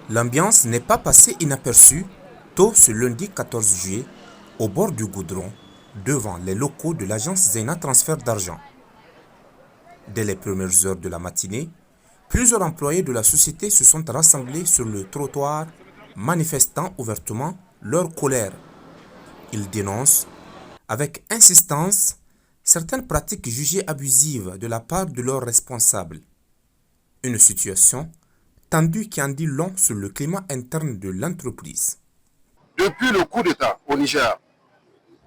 L'ambiance n'est pas passée inaperçue tôt ce lundi 14 juillet au bord du goudron devant les locaux de l'agence Zena Transfert d'argent. Dès les premières heures de la matinée, plusieurs employés de la société se sont rassemblés sur le trottoir manifestant ouvertement leur colère. Ils dénoncent avec insistance certaines pratiques jugées abusives de la part de leurs responsables. Une situation tendue qui en dit long sur le climat interne de l'entreprise. Depuis le coup d'État au Niger,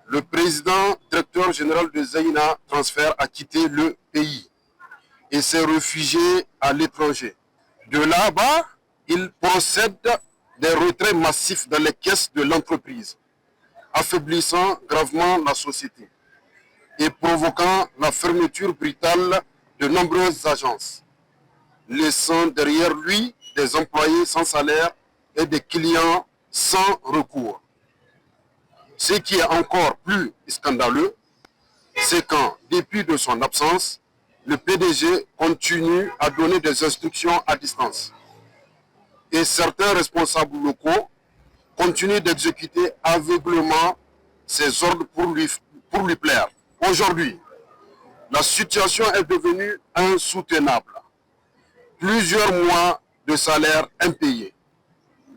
le président directeur général de Zena Transfert a quitté le pays et s'est réfugié à l'étranger. De là-bas, il procède des retraits massifs dans les caisses de l'entreprise, affaiblissant gravement la société et provoquant la fermeture brutale de nombreuses agences, laissant derrière lui des employés sans salaire et des clients sans recours. Ce qui est encore plus scandaleux, c'est qu'en dépit de son absence, le PDG continue à donner des instructions à distance. Et certains responsables locaux continuent d'exécuter aveuglément ses ordres pour lui plaire. Aujourd'hui, la situation est devenue insoutenable. Plusieurs mois de salaire impayés,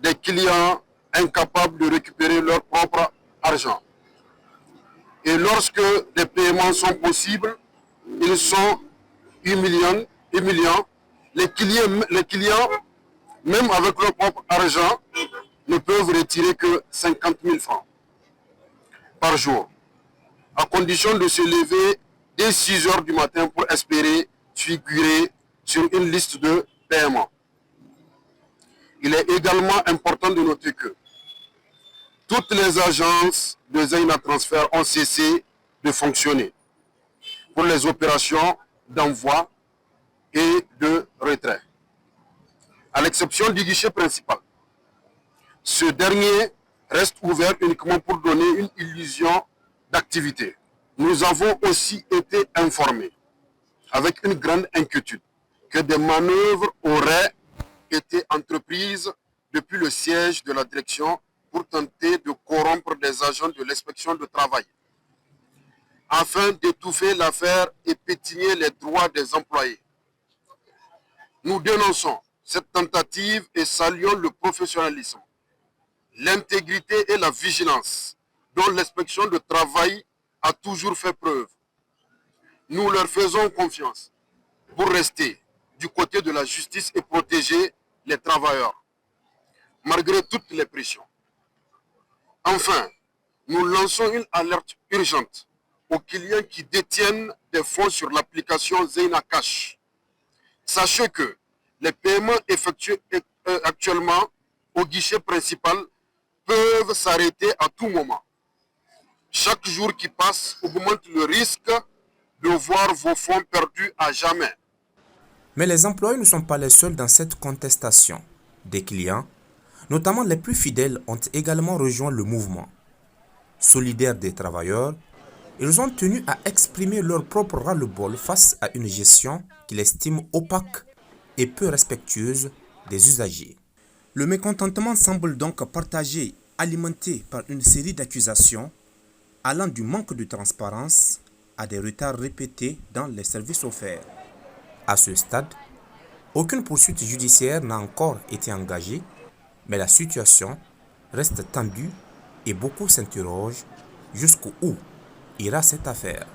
des clients incapables de récupérer leur propre argent. Et lorsque les paiements sont possibles, ils sont humiliants. Les clients, même avec leur propre argent, ne peuvent retirer que 50 000 francs par jour, à condition de se lever dès 6 heures du matin pour espérer figurer sur une liste de paiement. Il est également important de noter que toutes les agences de Zena Transfert ont cessé de fonctionner pour les opérations d'envoi et de retrait, à l'exception du guichet principal. Ce dernier reste ouvert uniquement pour donner une illusion d'activité. Nous avons aussi été informés, avec une grande inquiétude, que des manœuvres auraient été entreprises depuis le siège de la direction pour tenter de corrompre des agents de l'inspection du travail, afin d'étouffer l'affaire et pétiner les droits des employés. Nous dénonçons cette tentative et saluons le professionnalisme, l'intégrité et la vigilance dont l'inspection du travail a toujours fait preuve. Nous leur faisons confiance pour rester du côté de la justice et protéger les travailleurs, malgré toutes les pressions. Enfin, nous lançons une alerte urgente aux clients qui détiennent des fonds sur l'application Zena Cash. Sachez que les paiements effectués actuellement au guichet principal peuvent s'arrêter à tout moment. Chaque jour qui passe augmente le risque de voir vos fonds perdus à jamais. Mais les employés ne sont pas les seuls dans cette contestation. Des clients, notamment les plus fidèles, ont également rejoint le mouvement. Solidaires des travailleurs, ils ont tenu à exprimer leur propre ras-le-bol face à une gestion qu'ils estiment opaque et peu respectueuse des usagers. Le mécontentement semble donc partagé, alimenté par une série d'accusations allant du manque de transparence à des retards répétés dans les services offerts. À ce stade, aucune poursuite judiciaire n'a encore été engagée, mais la situation reste tendue et beaucoup s'interrogent jusqu'où ira cette affaire.